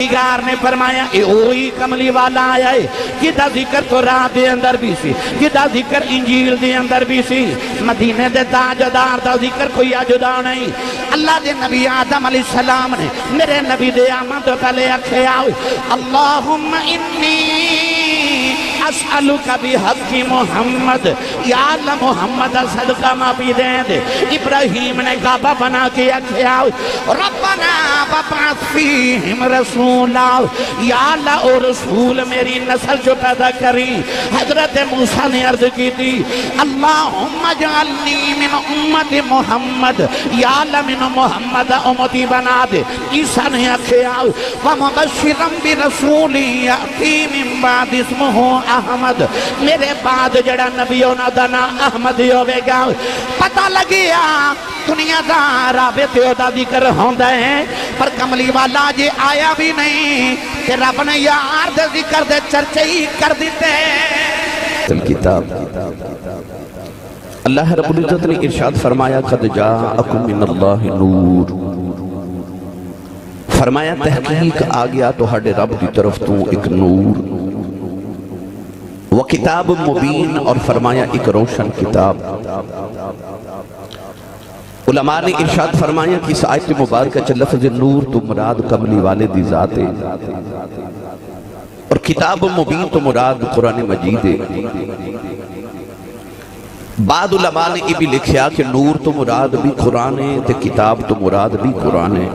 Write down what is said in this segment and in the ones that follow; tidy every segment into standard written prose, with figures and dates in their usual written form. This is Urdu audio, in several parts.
نگار نے فرمایا اے اوہی کملی والا آیا ہے کدھا ذکر قرآن دے اندر بھی سی کدھا ذکر انجیل دے اندر بھی سی مدینے دے تاجدار دا ذکر کوئی جدا نہیں اللہ دے نبی آدم علیہ السلام نے میرے نبی دے آمد و تلے اکھے آؤ اللہم انی اسألوک بحق محمد یا اللہ محمد صدقہ ما بھی دیں دے ابراہیم نے کعبہ بنا کے اکھے آؤ ربنا ببعث فیہم رسولا یا اللہ او رسول میری نسل جو پیدا کری حضرت موسیٰ نے عرض کی تھی اللہم اجعلنی من امت محمد یا اللہ من محمد امتی بنا دے عیسیٰ نے اکھے آؤ ومبشرم برسولی یأتی من بعد اسمہ احمد میرے بعد جڑا نبیوں نہ دنا احمد ہوئے گا پتہ لگیا دنیا دا رابطے دا ذکر ہوندہ ہے پر کملی والا جے آیا بھی نہیں کہ رب نے یار دے ذکر دے چرچے ہی کر دیتے کتاب اللہ رب العزت نے ارشاد فرمایا قد جاءکم من اللہ نور فرمایا تحقیق آ گیا تو ہڈے رب دی طرف تو ایک نور وہ کتاب مبین اور فرمایا ایک روشن کتاب علماء نے ارشاد فرمایا کہ اس آیت مبارکہ چل لفظ نور تو مراد کملی والے دی ذات ہے اور کتاب مبین تو مراد قرآن مجید ہے بعد علماء نے یہ بھی لکھیا کہ نور تو مراد بھی قرآن ہے تے کتاب تو مراد بھی قرآن ہے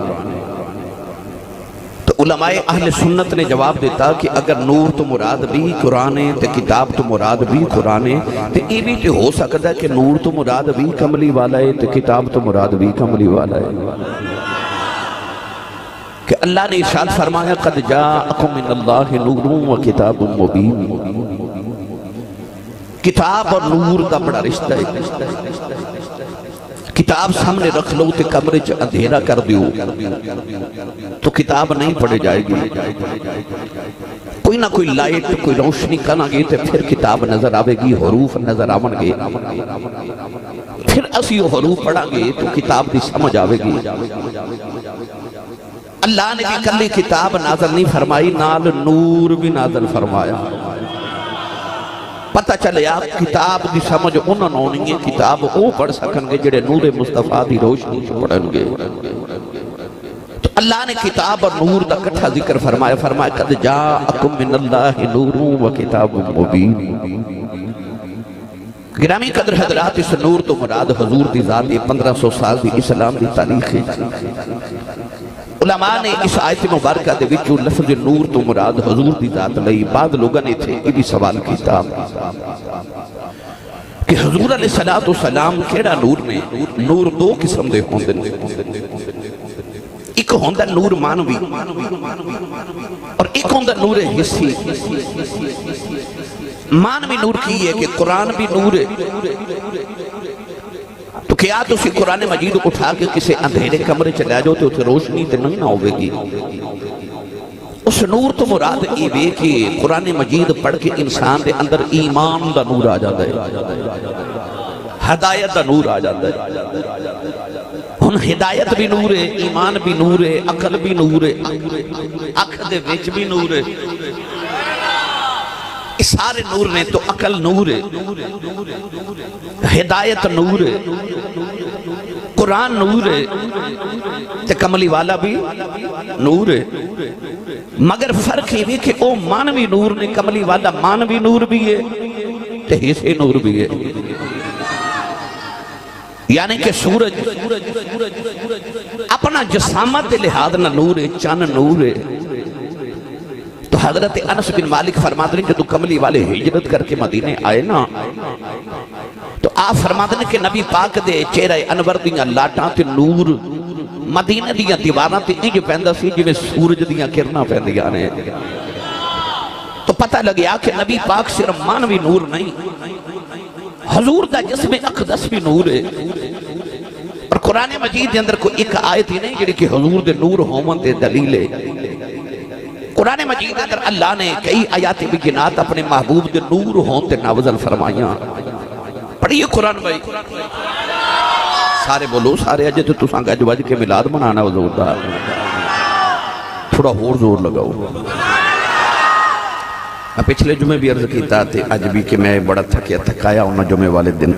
تو علماء اہل سنت نے جواب دیتا کہ اگر نور تو مراد بھی قرآن ہے تے کتاب تو مراد بھی قرآن ہے تے یہ بھی تے ہو سکتا ہے کہ نور تو مراد بھی کملی والا ہے تے کتاب تو مراد بھی کملی والا ہے کہ اللہ نے ارشاد فرمایا قد جاءکم من اللہ نور و کتاب مبین کتاب اور نور دا بڑا رشتہ ہے کتاب سامنے رکھ لو تے کمرے چ اندھیرا کر دیو تو کتاب نہیں پڑھے جائے گی کوئی نہ کوئی لائٹ کوئی روشنی کرنا گے تے پھر کتاب نظر آوے گی حروف نظر آون گے پھر اسی حروف پڑھا گے تو کتاب دی سمجھ آوے گی اللہ نے بھی کلی کتاب نازل نہیں فرمائی نال نور بھی نازل فرمایا پتہ چلے آپ کتاب دی سمجھ انہوں نے کتاب او پڑھ سکن گے جڑے نور مصطفیٰ دی روشنی پڑھن گے تو اللہ نے کتاب اور نور دا کٹھا ذکر فرمایا قد جاءکم من اللہ نور و کتاب مبین گرامی قدر حضرات اس نور تو مراد حضور دی ذات 1500 سال دی اسلام دی تاریخ ہے علماء نے اس آیت مبارکہ دے وچوں لفظ نور تو مراد حضور دی ذات لئی بعد لوگوں نے تھے یہ بھی سوال کیتا کہ حضور علیہ السلام کیڑا نور نے نور دو قسم دے ہوندے ایک ہوندا نور مانوی اور ایک ہوندا نور حسی مانوی نور کی ہے کہ قرآن بھی نور ہے تو کیا تو اسی قرآن مجید اٹھا کے کسے اندھیرے کمرے چلا جاؤ تو روشنی تے نہیں نہ ہوئے گی اس نور تو مراد یہ بھی کہ قرآن مجید پڑھ کے انسان دے اندر ایمان دا نور آ جاتا ہے ہدایت دا نور آ جاتا ہے ہن ہدایت بھی نور ہے ایمان بھی نور ہے عقل بھی نور ہے اکھ دے وچ بھی نور ہے اس سارے نور نے تو عقل نور ہے ہدایت نور ہے قرآن نور ہے تے کملی والا بھی نور ہے مگر فرق یہ بھی کہ او مانوی نور نے کملی والا مانوی نور بھی ہے تے حصے نور بھی ہے یعنی کہ سورج اپنا جسامت لحاظ نہ نور ہے چاند نور ہے تو حضرت انس بن مالک فرماتے ہیں کہ تو کملی والے ہجرت کر کے مدینے آئے نا تو آپ فرماتے ہیں کہ نبی پاک دے چہرہ انور دیاں لاٹاں تے نور مدینے دیاں دیواراں تے انج پیندا سی جویں سورج دیاں کرناں پیندیاں نے تو پتہ لگیا کہ نبی پاک صرف مانوی نور نہیں حضور دا جسم اقدس بھی نور ہے اور قرآن مجید دے اندر کوئی ایک آیت ہی نہیں جڑی کہ حضور دے نور ہومن تے دلیل ہے قرآن مجید اندر اللہ نے کئی آیات بینات اپنے محبوب دے نور ہون تے نازل فرمائیاں پڑھیے قرآن بھائی سارے بولو سارے اجے تو تساں گج وج کے میلاد منانا حضور دا تھوڑا اور زور لگاؤ. میں پچھلے جمعے بھی عرض کیتا تے اج بھی کہ میں بڑا تھکایا ہونا جمعے والے دن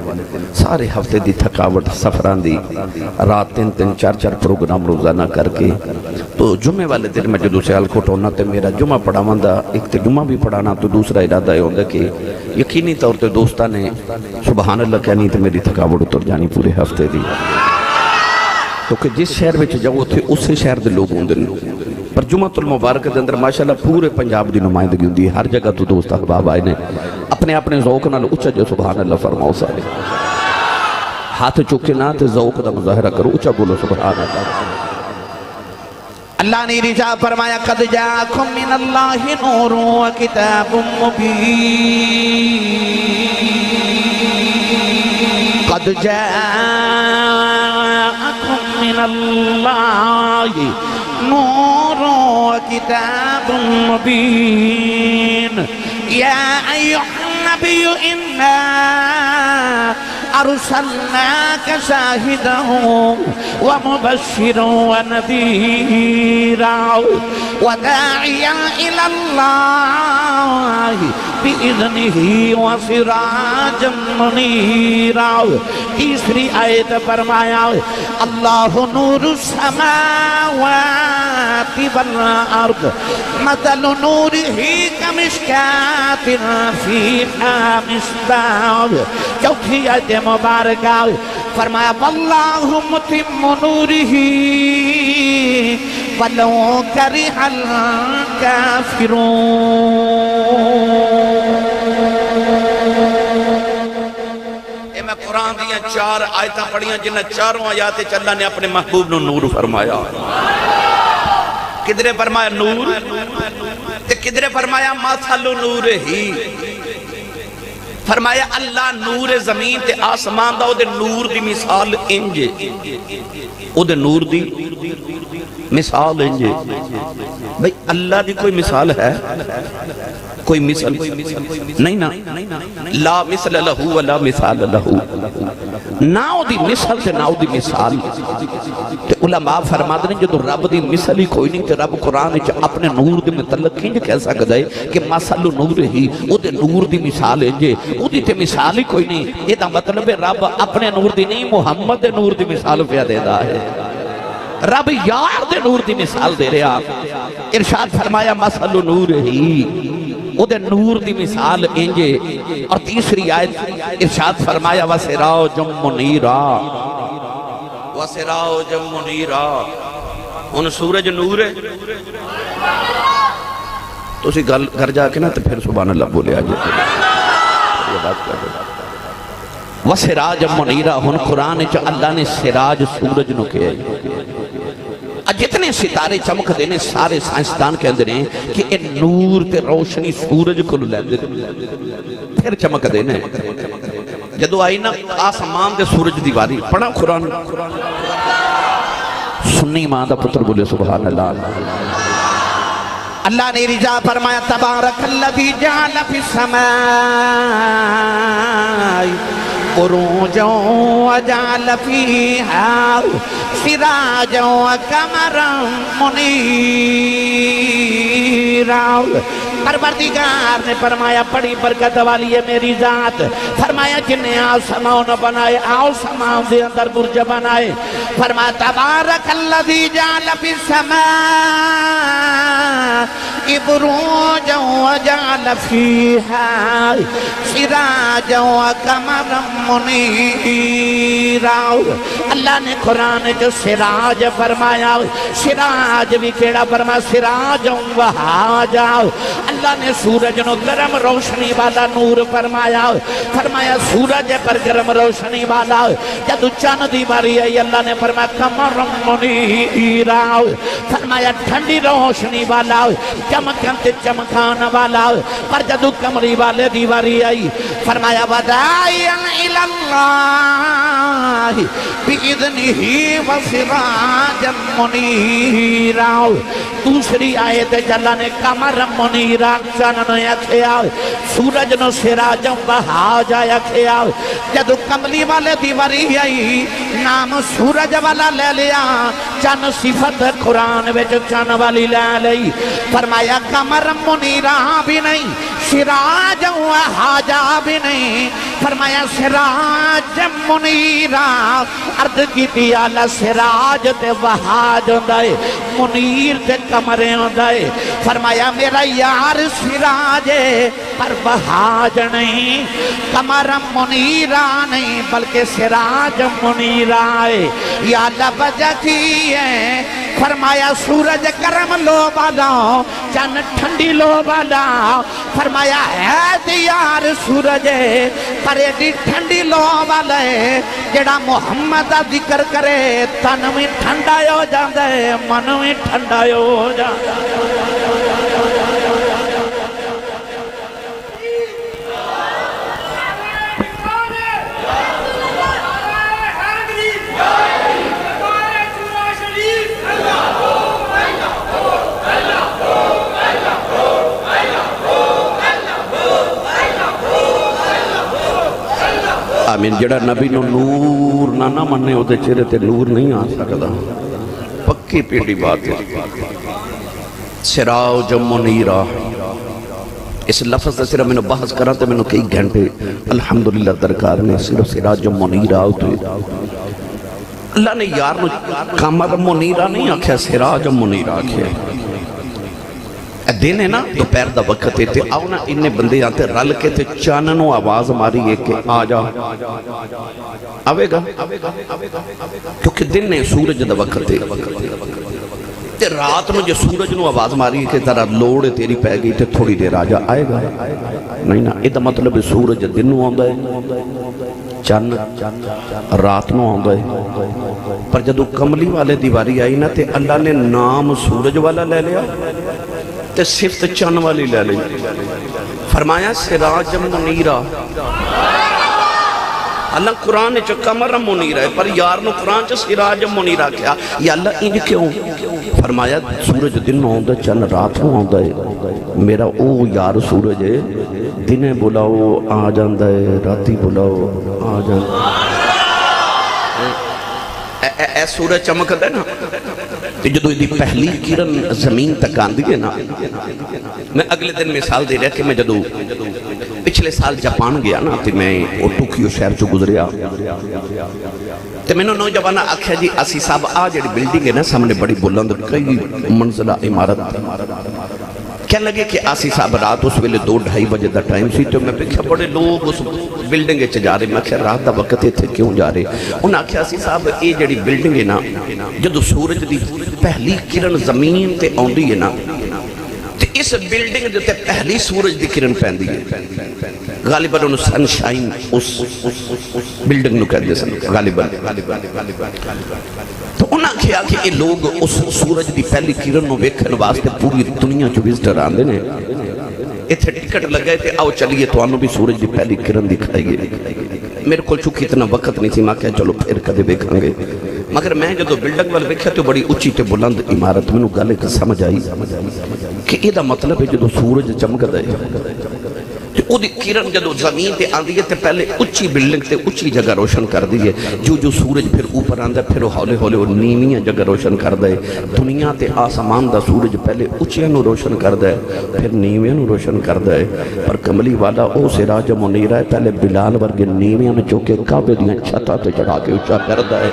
سارے ہفتے دی تھکاوٹ سفران دی رات 3-4 پروگرام روزانہ کر کے تو جمعے والے دن میں جدو سیال کھوٹ ہونا تے میرا جمعہ پڑھاواں دا ایک تے جمعہ بھی پڑھانا تو دوسرا ارادہ ہے ہوندہ کہ یقینی طور تے دوستہ نے سبحان اللہ کہنی تے میری تھکاوٹ اتر جانی پورے ہفتے دی. تو کہ جس شہر میں جاؤ تھے اسے شہر دے لوگ ہوندے پر جمعہ المبارک دے اندر ماشاءاللہ پورے پنجاب دی نمائندگی ہوندی ہے. ہر جگہ تو دوست احباب آئے نے اپنے اپنے ذوق نال اچھا جو سبحان اللہ فرماؤ سارے ہاتھ چکے نہ تے ذوق دا مظاہرہ کرو اچھا بولو سبحان اللہ. اللہ نے رجا فرمایا قد جاءکم من اللہ نور و کتاب مبین قد جاءکم من اللہ نور و کتاب مبین یا ایوہ النبی انا ارسلناک شاہدا ومبشرا ونذیرا وداعیا الی اللہ بإذنہ وسراجا منیرا. تیسری آیت فرمایا اللہ نور السماوات والارض مثل نورہ کمشکات فیہا مصباح. چوتھی آیت مبارکہ فرمایا واللہ متم نورہ ولو کرہ الکافرون. میں قرآن دیا 4 آیتاں پڑھیاں جنہیں چاروں آیات اللہ نے اپنے محبوب نے نور فرمایا. کدھرے فرمایا نور تے کدھرے فرمایا مثل نور ہی. فرمایا اللہ نور زمین تے آسمان دا او دے نور دی مثال انجے او دے نور دی مثال انجے. بھئی اللہ دی کوئی مثال ہے کوئی مثال نہیں نا لا مثل لہو ولا مثال لہو ناؤ دی مثل تے ناؤ دی مثال. تے علماء فرما دیں جو رب دی مثل ہی کوئی نہیں تے رب قرآن وچ اپنے نور دی متعلق کینج کہہ سکدا ہے کہ مثل نور ہی او دے نور دی مثال ہے جے او دی تے مثال ہی کوئی نہیں. یہ دا مطلب ہے رب اپنے نور دی نہیں محمد دے نور دی مثال پہ دے دا ہے. رب یار دے نور دی مثال دے رہا. ارشاد فرمایا مثل نور ہی او دے نور دی مثال انجے. اور تیسری آیت ارشاد فرمایا وَسِرَاجٌ مُنِيرًا وَسِرَاجٌ مُنِيرًا. ان سورج نور ہے تو اسی گھر جا کے نا تو پھر سبحان اللہ بولے آجے یہ بات کر دے. وَسِرَاجٌ مُنِيرًا ہن قرآن چا اللہ نے سراج سورج نو کیا ہے. جتنے ستارے چمک دینے سارے سائنسدان کہندے ہیں کہ اے نور تے روشنی سورج کو لیندے پھر چمک دینے. جدو آئی نا آسمان دے سورج دیواری پڑھا قرآن سنی ماں دا پتر بولے سبحان اللہ. اللہ نے رجا فرمایا تبارک الذی جعل فی السماء بروجا وجعل فیہا سراجا وقمرا منیرا. پروردگار نے فرمایا بڑی برکت والی ہے میری ذات. فرمایا جنہیں آسمان بنائے آسمان دے اندر برج بنائے. فرمایا تبارک الذی جعل فی السماء بروجا وجعل فیہا سراجا وقمرا منیرا. اللہ نے قرآن جو سراج فرمایا سراج بھی کیڑا فرمایا سراج وہاجا. اللہ نے سورج نو گرم روشنی والا نور فرمایا. فرمایا سورج پر گرم روشنی والا. جب چاند دی باری ہے اللہ نے فرمایا قمر منیرا. فرمایا ٹھنڈی روشنی والا چمکن تے چمکان والا. پر جب کمری والے دی باری آئی فرمایا وداعیا الی اللہ بإذنہ وسراجا منیرا دوسری آیت اللہ نے قمر منیرا چانن آکھیا سورج نو سراج بہاج آکھیا جدو کملی والے دیواری آئی نام سورج والا لے لیا چن صفت قرآن وچ چن والی لے لئی فرمایا قمر منیرا بھی نہیں سراج وہاجا بھی نہیں فرمایا سراج منیرا عرض کی تیالا سراج تے وہاج ہوندائے منیر تے کمرے ہوندائے فرمایا میرا یار سراج پر وہاج نہیں کمر منیرا نہیں بلکہ سراج منیرا ہے یا اللہ وجہ کی ہے فرمایا سورج گرم لو بالا چن ٹھنڈی لو بالا فرمایا ہے دیار سورج پر ایڈی ٹھنڈی لو والا ہے جڑا محمد دا ذکر کرے تن میں ٹھنڈا ہو جاندہ ہے من میں ٹھنڈا ہو جاندہ ہے آمین جڑا نبی نو نور نہ مننے ہوتے چہرے تے نور نہیں آ سکتا پکی پیڑی بات ہے سراج منیرا اس لفظ سے صرف میں نے بحث کرا تے میں نے کئی گھنٹے الحمدللہ درکار نے صرف سراج منیرا ہوتے اللہ نے یار نو قمر منیرا نہیں آکھیا سراج منیرا آکھیا دن ہے نا دوپہر دا وقت تے آؤ نا انہیں بندے آتے رل کے تے چاننوں آواز ماری ہے کہ آ جا آوے گا کیونکہ دن ہے سورج دا وقت تے رات میں جو سورج نو آواز ماری ہے کہ ذرا لوڑ تیری پہ گئی تے تھوڑی دیر آ جا آئے گا نہیں نا یہ دا مطلب ہے سورج دن نو آندا ہے چن رات نو آندا ہے پر جدو کملی والے دیواری آئی نا تے اللہ نے نام سورج والا لے لیا تے صفت چن والی لے لئی فرمایا سراج منیرا اللہ قرآن نے چو قمر منیرا ہے پر یار نو قرآن چو سراج منیرا کیا یا اللہ انج کیوں فرمایا سورج دن ہوندہ چن رات ہوندہ ہے میرا او یار سورج ہے دن بلاؤ آ جاندہ ہے راتی بلاؤ آ جاندہ اے سورج چمکتا ہے نا جدو دی پہلی کرن زمین تک آن دیئے نا میں اگلے دن مثال دے رہا کہ میں جدو پچھلے سال جاپان گیا نا تے میں ٹوکیو شہر چو گزریا تے میں نے نوجوانہ آکھیا جی آسی صاحب آ جڑی بلڈنگ ہے نا سامنے بڑی بلند کئی منزلہ عمارت کیا لگے کہ آسی صاحب رات اس ویلے 2-2:30 بجے دا ٹائم سی تو میں پکھا بڑے لوگ اس بلڈنگ چ جا رہے میں کہا رات دا وقت تھے کیوں جا رہے انہاں کہا آسی صاحب یہ جڑی بلڈنگ ہے نا جدو سورج دی پہلی کرن زمین تے آندی ہے نا تے اس بلڈنگ جو تے پہلی سورج دی کرن پہندی ہے غالباً انہوں سن شائن اس بلڈنگ نو کہتے سن غالباً تو انہاں کیا کہ یہ لوگ اس سورج دی پہلی کرن نو ویکھن واسطے پوری دنیا جو وزٹر آندے نے اتھے ٹکٹ لگائے تھے آؤ چلیے تو آنو بھی سورج دی پہلی کرن دکھائے گی میرے کو چونکہ اتنا وقت نہیں تھی میں کہا چلو پھر کدے دیکھیں گے مگر میں جدو بلڈنگ والے دیکھا تو بڑی اچھی تے بلند عمارت میں گل ایک سمجھ آئی کہ یہ دا مطلب ہے جدو سورج چمک دے او دی کرن جدو زمین تے آن دیئے تے پہلے اچھی بلڈنگ تے اچھی جگہ روشن کر دیئے جو سورج پھر اوپر آن دے پھر ہولے ہولے نیمیاں جگہ روشن کر دے دنیا تے آسمان دا سورج پہلے اچھیاں نو روشن کر دے پھر نیمیاں نو روشن کر دے پر کملی والا او سراج منیرہ ہے پہلے بلال ورگے نیمیاں نو چوکے کعبے دیاں چھتا تے چڑھا کے اچھا کر دے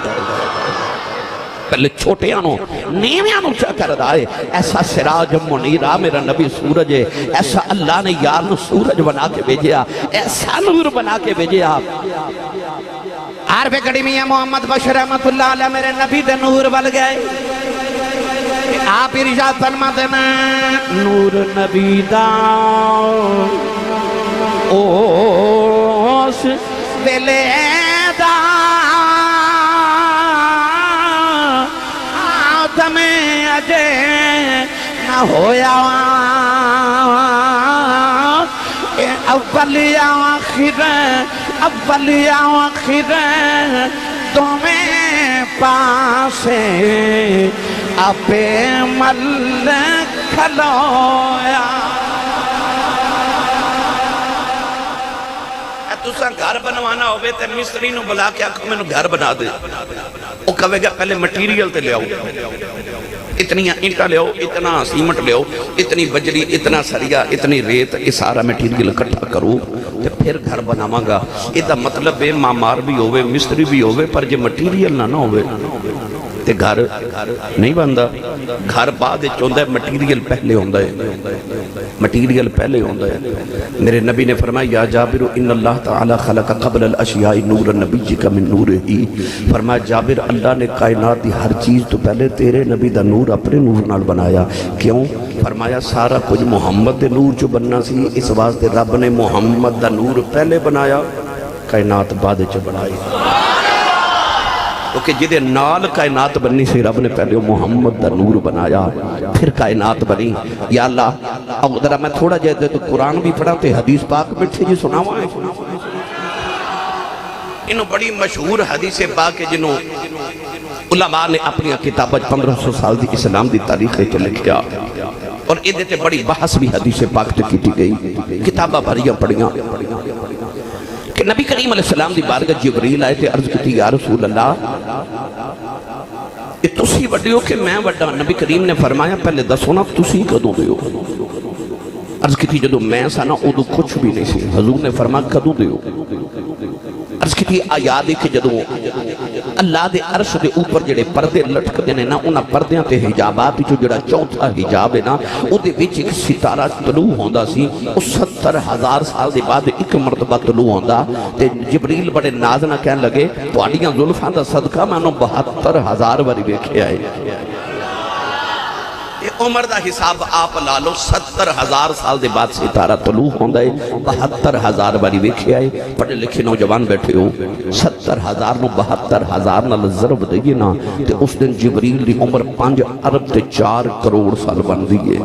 پہلے چھوٹے آنو نیویں آنو چاہ کر دائے ایسا سراج منیرہ میرا نبی سورج ہے ایسا اللہ نے یار نو سورج بنا کے بھیجیا ایسا نور بنا کے بھیجیا عارف قدیمی محمد بشر رحمت اللہ علیہ میرے نبی دے نور بل گئے آپ ارشاد فرما دینا نور نبی دا اوس ویلے دا تمہیں اجے نہ ہویا اول یا آخر تو میں پاسے اپے مل کھلویا تسا گھر بنوانا ہوئے تے مستری نو بلا کے آکھو میں نو گھر بنا دے وہ کہے گا پہلے مٹیریل تے لے آؤ اتنی اینٹا لے آؤ اتنا سیمنٹ لے آؤ اتنی بجری اتنا سریا اتنی ریت یہ سارا مٹیریل اکٹھا کرو تے پھر گھر بناواں گا یہ مطلب ہے معمار بھی ہوئے مستری بھی ہوئے پر جے مٹیریل نہ ہوئے تے گھر نہیں بندا گھر بعد چوندا ہے مٹیریل پہلے ہوندا ہے مٹیریل پہلے ہوندا ہے میرے نبی نے فرمایا یا جابر ان اللہ تعالی خلق قبل الاشیاء نور نبی کا من نور ہی فرمایا جابر اللہ نے کائنات دی ہر چیز تو پہلے تیرے نبی دا نور اپنے نور نال بنایا کیوں فرمایا سارا کچھ محمد دے نور جو بننا سی اس واسطے رب نے محمد دا نور پہلے بنایا کائنات بعد چ بنائی کیونکہ جدے نال کائنات بننی سی رب نے پہلے محمد دا نور بنایا پھر کائنات بنی یا اللہ اب ذرا میں تھوڑا جائے تو قرآن بھی پڑھا تے حدیث پاک بیٹھے جی سناواں انہوں بڑی مشہور حدیث پاک ہے جنہوں علماء نے اپنی کتاب 1500 سال دی اسلام دی تاریخ تے لکھیا اور ادھے تے بڑی بحث بھی حدیث پاک تے کی گئی کتابہ بھریاں پڑھیاں کہ نبی کریم علیہ السلام دی بارگاہ جبریل آئے تھے عرض کی یا رسول اللہ یہ تسی وڈے ہو کہ میں وڈا نبی کریم نے فرمایا پہلے دسو نا تسی کدوں دے ہو عرض کی جدو میں سا نا ادو کچھ بھی نہیں سی حضور نے فرمایا کدوں دے ہو عرض کی آیات ہے کہ جدو اللہ دے عرش دے اوپر جڑے پردے لٹک دینے نا انہاں پردیاں تے حجابات جو جڑا چوتھا حجاب ہے نا او دے وچ ایک ستارہ طلوع ہوندا سی او 70,000 سال دے بعد ایک مرتبہ طلوع ہوندا تے جبریل بڑے ناز نہ کہن لگے تواڈیاں زلفاں دا صدقہ میں انہوں 72,000 واری ویکھیا ہے عمر دا حساب آپ لالو 70,000 سال دے بعد ستارہ طلوع ہوندہ ہے 72,000 باری ویکھے آئے پڑھے لکھے نوجوان بیٹھے ہو 70,000 نو 72,000 نال ضرب دئیے نا تے اس دن جبریل دی عمر 5 ارب تے 4 کروڑ سال بن دیئے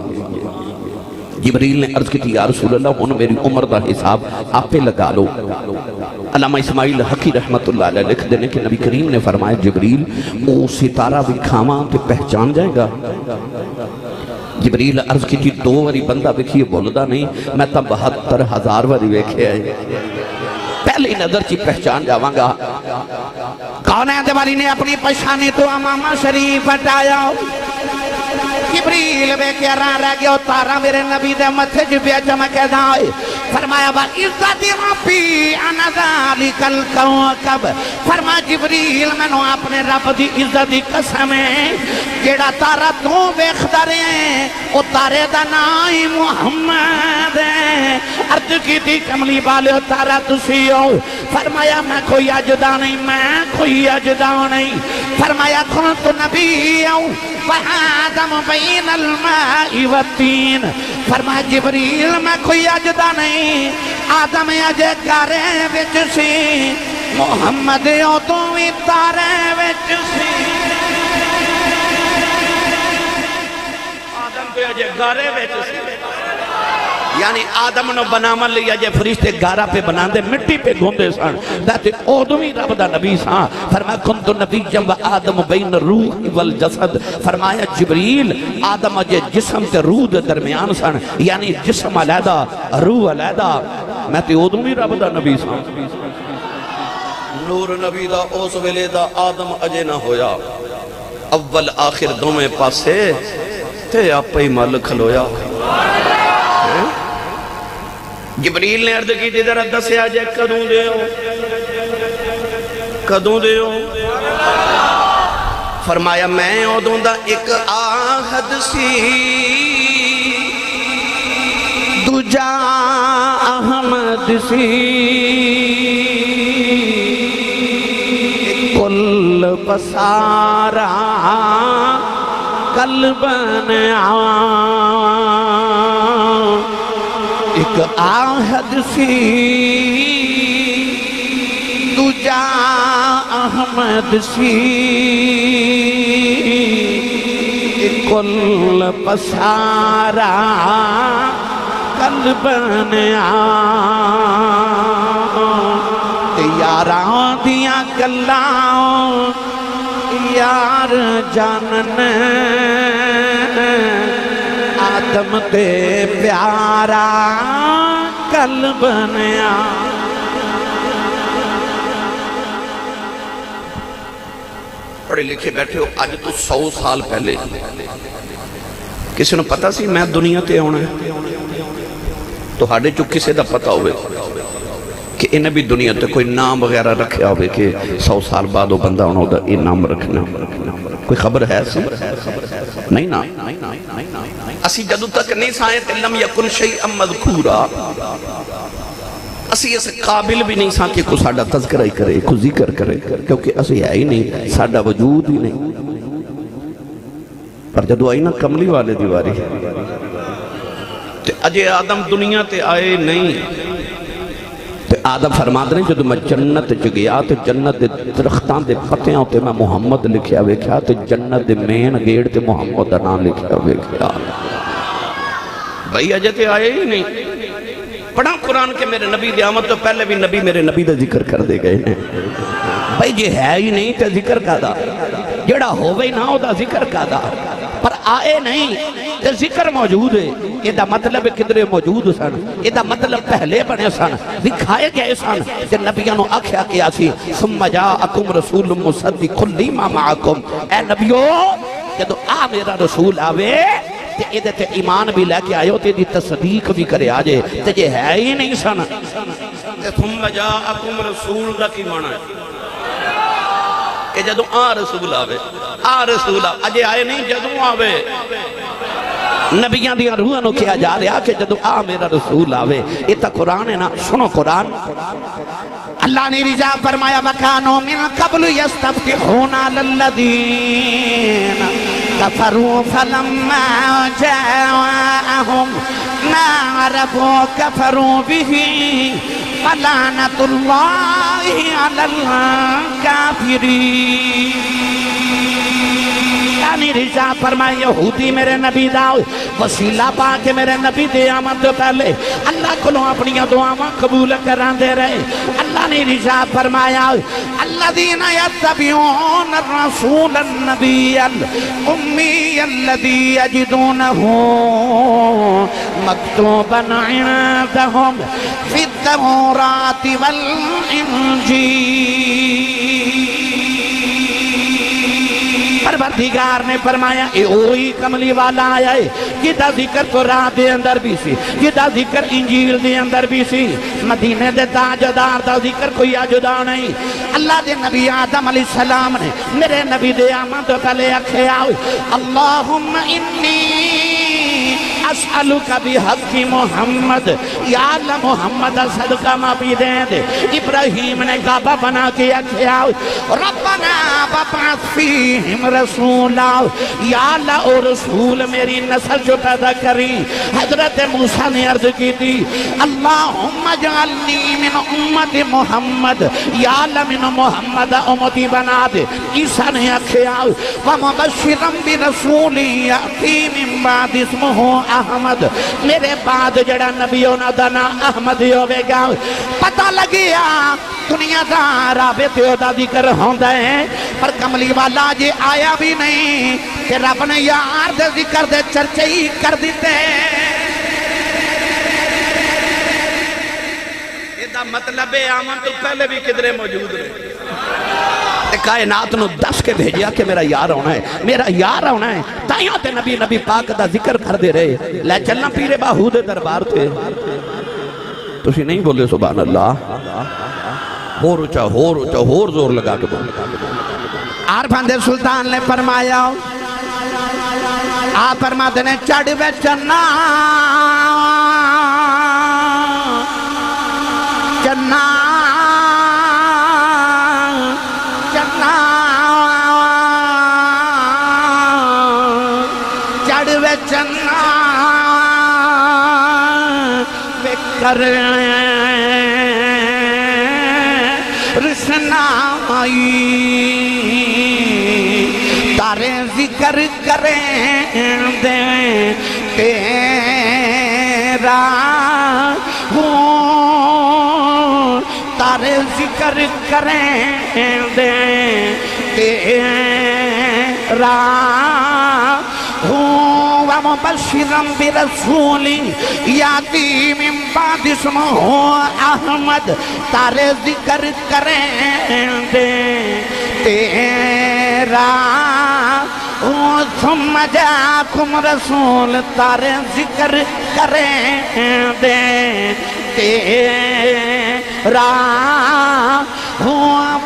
جبریل نے عرض کی تھی یا رسول اللہ انہوں میری عمر دا حساب آپ پہ لگا لو علامہ اسماعیل حقی رحمت اللہ علیہ لکھ دینے کہ نبی کریم نے فرمایا جبریل او ستارہ بھی کھاما تے پہچان جائے گا جبریل عرض کی تھی 2 واری بندہ بکھیے بولدہ نہیں میں تا 72,000 واری ویکھے آئے پہلی نظر چی پہچان جاواں گا کون ہے دیوالی نے اپنی پہچانی تو امامہ شریف ہٹایا جبریل بے کیا رہ گیا تارا میرے نبی دے متھے جبیا چمکے دائے فرمایا با عزت ربی انا ذالک الکوکب فرمایا جبریل میں نو اپنے رب دی عزت دی قسم ہے جیڑا تارا تو بیخدہ رہے او تارے دا نائی محمد ہے عرض کی تھی کملی بالے تارا تسی ہو فرمایا میں کوئی اجدہ نہیں میں کوئی اجدہ نہیں فرمایا کھن تو نبی ہوں وَآدَمُ بَيْنَ الْمَاءِ وَالطِّينِ فرمایا جبریل میں کوئی اجدہ نہیں آدم اجے کارے وچ سی محمد او تو بھی تارے وچ سی آدم کو اجے کارے وچ سی یعنی آدم نو بنامن لیا جے فرشتے گارہ پہ بنان دے مٹی پہ گھوندے سان داتے اوڈوی رب دا نبی سان فرمایا کنتو نبی جنب آدم بین روح والجسد فرمایا جبریل آدم جے جسم تے روح دے درمیان سان یعنی جسم علیدہ روح علیدہ میں تے اوڈوی رب دا نبی سان نور نبی دا اوس ویلے دا آدم اجے نہ ہویا اول آخر دو میں پاسے تے آپ ہی مال کھلویا جبریل نے عرض کی ذرا دسے آجے کدوں دے ہو کدوں دے ہو فرمایا میں ادوں دا ایک آہد سی دوجا احمد سی کل پسارا قلبن ایک آہد سی دوجا احمد سی کل پسارا قلبن یاراں دیاں گلاں یار جانن آدم تے پیارا کل بنیا پڑھے لکھے بیٹھے ہو آج تو 100 سال پہلے کسی نے پتا سی میں دنیا تے آنا ہے تو ہاڑے جو کسی دا پتا ہوئے کہ انہیں بھی دنیا تے کوئی نام وغیرہ رکھیا ہوئے کہ 100 سال بعد وہ بندہ انہوں دا یہ نام رکھنا کوئی خبر ہے سی نہیں نا اسی جدو تک نہیں سائیں تے لم یکن شیئا مذکورا اسی اسے قابل بھی نہیں ساں کہ کوئی ساڑھا تذکرہ ہی کرے کوئی ذکر کرے کیونکہ اسی ہے ہی نہیں ساڑھا وجود ہی نہیں پر جدو آئی نا کملی والے دیواری تے اجے آدم دنیا تے آئے نہیں تے آدم فرماد رہے جدو میں جنت گیا تے جنت دے درختان دے پتیاں ہوتے میں محمد لکھیا ہوئے کیا تے جنت دے مین گیڑ تے محمد نام لکھیا ہوئے کیا بھائی اجے تے آئے ہی نہیں پڑھا قرآن کے میرے نبی دی آمد تو پہلے بھی نبی میرے نبی دا ذکر کر دے گئے ہیں بھائی یہ ہے ہی نہیں تے ذکر کا دا جڑا ہو گئی نہ ہو دا ذکر کا دا پر آئے نہیں تے ذکر موجود ہے یہ دا مطلب کدرے موجود سن یہ دا مطلب پہلے بنے سن دکھائے گئے سن کہ نبیانو آکھیا کیا سی ثم جاءکم رسول مصدق لما معکم اے نبیو جدو آ میرا رسول آوے تے ایدے تے ایمان بھی لے کے آئے ہو تے دی تصدیق بھی کرے آجے تے یہ ہے ہی نہیں سن تے ثم جاءکم رسول دا کی مانا ہے کہ جدو رسول آوے رسول آوے اجے آئے نہیں جدو آوے نبیان دیا روحاں نو کیا جا رہا کہ جدو میرا رسول آوے یہ تا قرآن ہے نا سنو قرآن اللہ نے رجا فرمایا وَكَانُوا مِن قَبْلُ يَسْتَفْتِحُونَ عَلَى الَّذِينَ كَفَرُوا فَلَمَّا جَاءَهُمْ مَا عَرَفُوا كَفَرُوا بِهِ فَلَعْنَةُ اللَّهِ عَلَى الْكَافِرِينَ یعنی رجا فرمائے یہودی میرے نبی داؤ وسیلہ پا کے میرے نبی دے آمد پہلے اللہ کو اپنی دعاواں قبول کران دے رہے اللہ نے رجا فرمایا الذین یتبعون الرسول النبی الامی الذی یجدونہ مکتوبا عندہم فی التوراۃ والانجیل پروردگار نے فرمایا اے اوہی کملی والا آیا ہے جدا ذکر قرآن دے اندر بھی سی جدا ذکر انجیل دے اندر بھی سی مدینے دے تاجدار دا ذکر کوئی جدا نہیں اللہ دے نبی آدم علیہ السلام نے میرے نبی دے آمد پہلے اکھے آؤ اللہم انی اسألک بحق محمد یا اللہ محمد صدقہ ما بھی دیں دے ابراہیم نے کعبہ بنا کے اکھے آؤ ربنا وابعث فیہم رسولا یا اللہ او رسول میری نسل جو پیدا کری حضرت موسیٰ نے عرض کی تھی اللہم اجعلنی من امت محمد یا اللہ من محمد امتی بنا دے عیسیٰ نے اکھے آؤ ومبشرا برسولی یأتی من بعد اسمہ احمد میرے بعد جڑا نبیوں دا نا احمد ہوئے گا پتہ لگیا دنیا دا رابطے دا ذکر ہوندہ ہے پر کملی والا جے آیا بھی نہیں کہ رب نے یار دے ذکر دے چرچے ہی کر دیتے یہ دا مطلب آمن تو پہلے بھی کدرے موجود رہے کائنات نو دس کے بھیجیا کہ میرا یار ہونا ہے میرا یار ہونا ہے تائیوں تے نبی پاک دا ذکر کر دے رہے لے چلنا پیرے باہو دے دربار تھے تسی نہیں بولے سبحان اللہ ہور اچھا ہور زور لگا کے بولے عارفان دے سلطان نے فرمایا آپ فرماتے نے چڑھ بے چنا چنا چنا بکر رسنائی تارے ذکر کریں دے تیرا ہوں تارے ذکر کریں دے تیرا ومبشرا برسول یاتی من بعد اسمہ احمد تارے ذکر کریں دے تیرا ثم جاکم رسول تارے ذکر کریں دے تیرا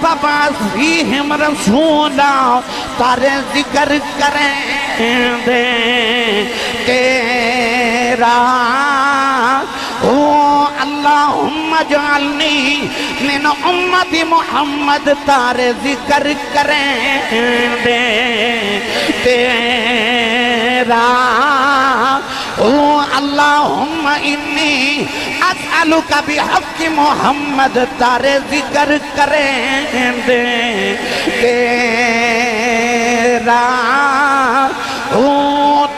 فبعث فیہم رسولا تارے ذکر کریں دے تیرا اللہم اجعلنی من امت محمد تارے ذکر کریں دے تیرا اللہم انی اسألک بحق محمد تارے ذکر کریں دے تیرا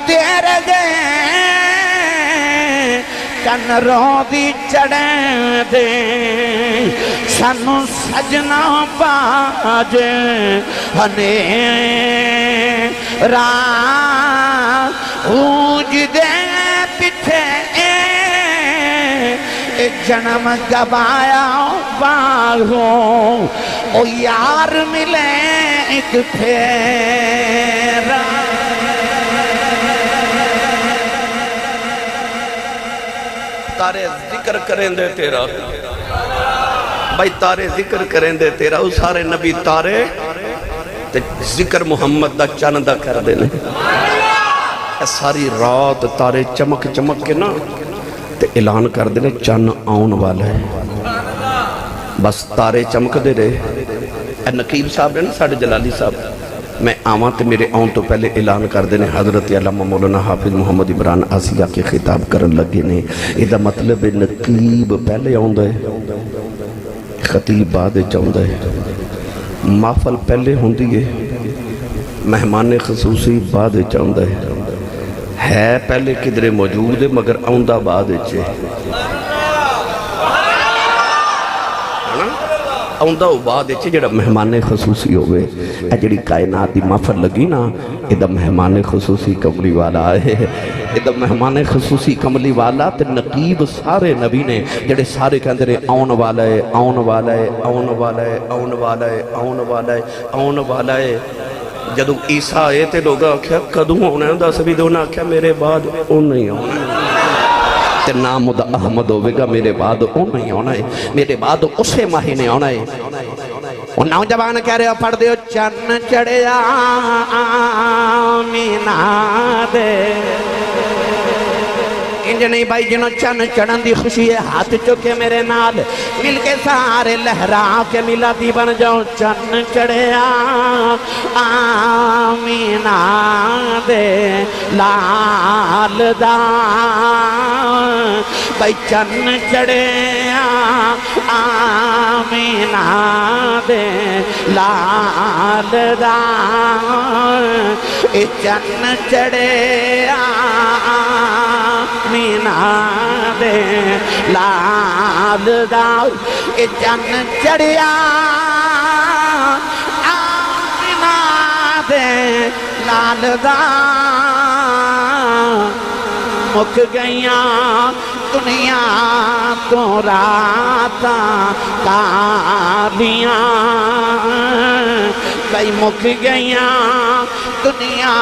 تیرے گئے چن روزی چڑھیں دے سانو سجنا باجے ہنے جدے پیچھے جنم گوایا باغوں او یار ملے ایک پھیرا تارے ذکر کریں دے تیرا بھائی تارے ذکر کریں دے تیرا وہ سارے نبی تارے تے ذکر محمد دا چند دا کر دینے ساری رات تارے چمک چمک کے نا تے اعلان کر دینے چند آن والا ہے بس تارے چمک دے رہے اے نقیب صاحب نے نا ساڑھے جلالی صاحب میں آواں تے میرے آن تو پہلے اعلان کر دینے حضرت علامہ مولانا حافظ محمد عمران آسیہ کے خطاب کرن لگے نے ایدہ مطلب نقیب پہلے آن دے خطیب بعد چاہن دے محفل پہلے ہوں دیئے مہمان خصوصی بعد چاہن دے ہے پہلے کدرے موجود ہے مگر آن دا بعد چے آؤندہ وہ بعد ہے جڑا مہمان خصوصی ہوئے اے جڑی کائنات دی محفل لگی نا ایدہ مہمان خصوصی کملی والا ہے ایدہ مہمان خصوصی کملی والا تے نقیب سارے نبی نے جڑے سارے کہندے رہے آن والا ہے آن والا ہے آن والا ہے آن والا ہے آن والا ہے آن والا ہے جدو عیسیٰ آئے تے لوگا آکھیا کدوں ہونا ہے دس بھی دونا آکھیا میرے بعد اون نہیں ہونا تے نام دا احمد ہوئے گا میرے بعد اون نہیں ہونا ہے میرے بعد اسے مہینے ہونا ہے اور نوجوان کہہ رہے ہو پڑھ دے چن چڑھیا آمینہ دے انج نہیں بھائی جنہوں چن چڑھن دی خوشی ہے ہاتھ چکے میرے نال مل کے سارے لہرا کے ملا دی بن جاؤ چن چڑھیا آمینہ دے لال دا بھائی چن چڑھیا آمینہ دے لال دا چن چڑھیا آمینہ دے لال دا چن چڑھیا آمینہ دے لال دا مک گئیاں دنیا تو راتا کالیاں بھائی مک گئیاں دنیا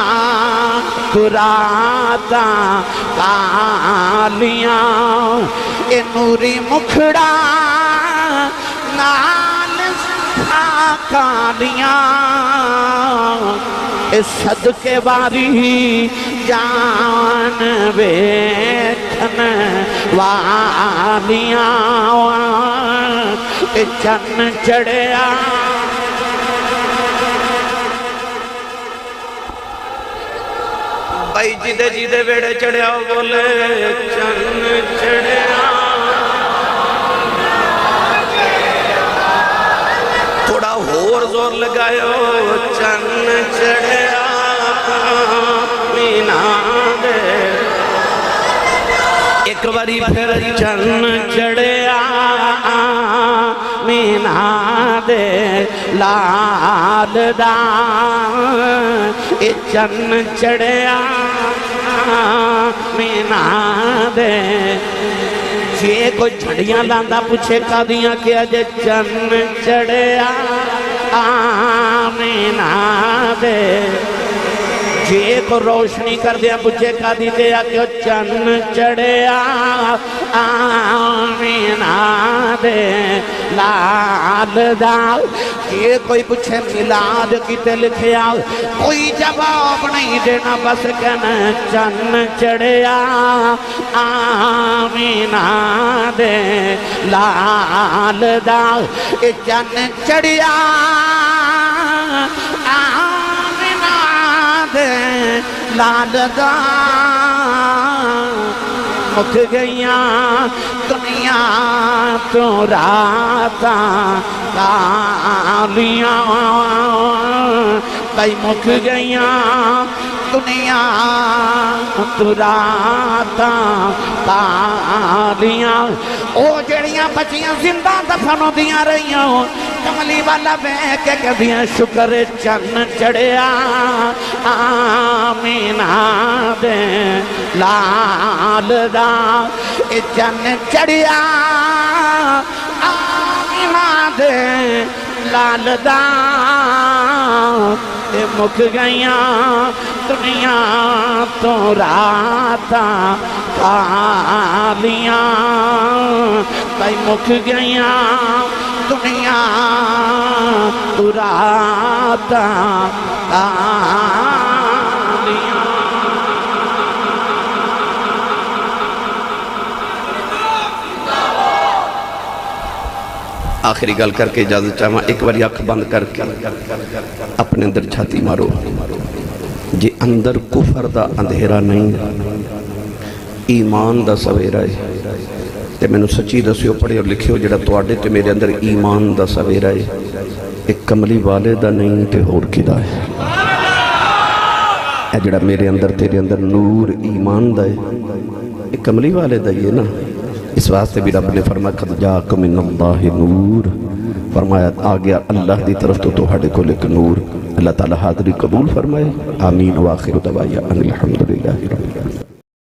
تو راتا کالیاں اے نوری مکھڑا نال کالیاں اے صدقے باری جان بیٹھن والیاں اے چن چڑھیا بھائی جیدے جیدے بیڑے چڑھیا بولے چن چڑھیا تھوڑا ہور زور لگایو چن چڑھیا آمینہ دے ایک باری پھر چن چڑھیا آمینہ دے لال دا اے چن چڑھیا مینا دے جے کوئی جھڑیاں لاندہ پوچھے قادیاں کیا جے چن چڑھیا مینا دے جے کو روشنی کر دیا پوچھے قادی دے کہ چن چڑھیا آمینا دے لال دا یہ کوئی پوچھے میلاد کی تے لکھیا کوئی جواب نہیں دینا بس کہنا چن چڑھیا آمینا دے لال دا یہ چن چڑھیا آمینا دے لال دا مکھ گئیاں دنیا تو راتاں کالیاں بھائی مکھ گئیاں دنیا تو راتاں کالیاں او جڑیاں بچیاں زندہ دفن دیاں رہیاں کملی والا بے کے کبھیاں شکر چن چڑھیا آمینا دے لال دا اے چن چڑھیا آمینا دے لال دا اے مکھ گئیاں دنیا تو راتاں کالیاں بھائی مکھ گئیاں دنیا تو راتاں کالیاں آخری گل کر کے اجازت چاہواں ایک باری اکھ بند کر کے اپنے اندر چھاتی مارو جے اندر کفر دا اندھیرا نہیں ایمان دا سویرا ہے تے میں نے سچی دسیو پڑھے اور لکھیو جڑا تواڈے تے میرے اندر ایمان دا سویرا ہے ایک کملی والے دا نہیں تے ہور کدا ہے اے جڑا میرے اندر تیرے اندر نور ایمان دا ہے ایک کملی والے دا یہ نا اس واسطے بھی رب نے فرمایا قد جاءکم من اللہ نور فرمایا آگیا اللہ دی طرف تو ہڑے کو لک نور اللہ تعالی حاضری قبول فرمائے آمین وآخر دعوایا ان الحمدللہ رب العالمین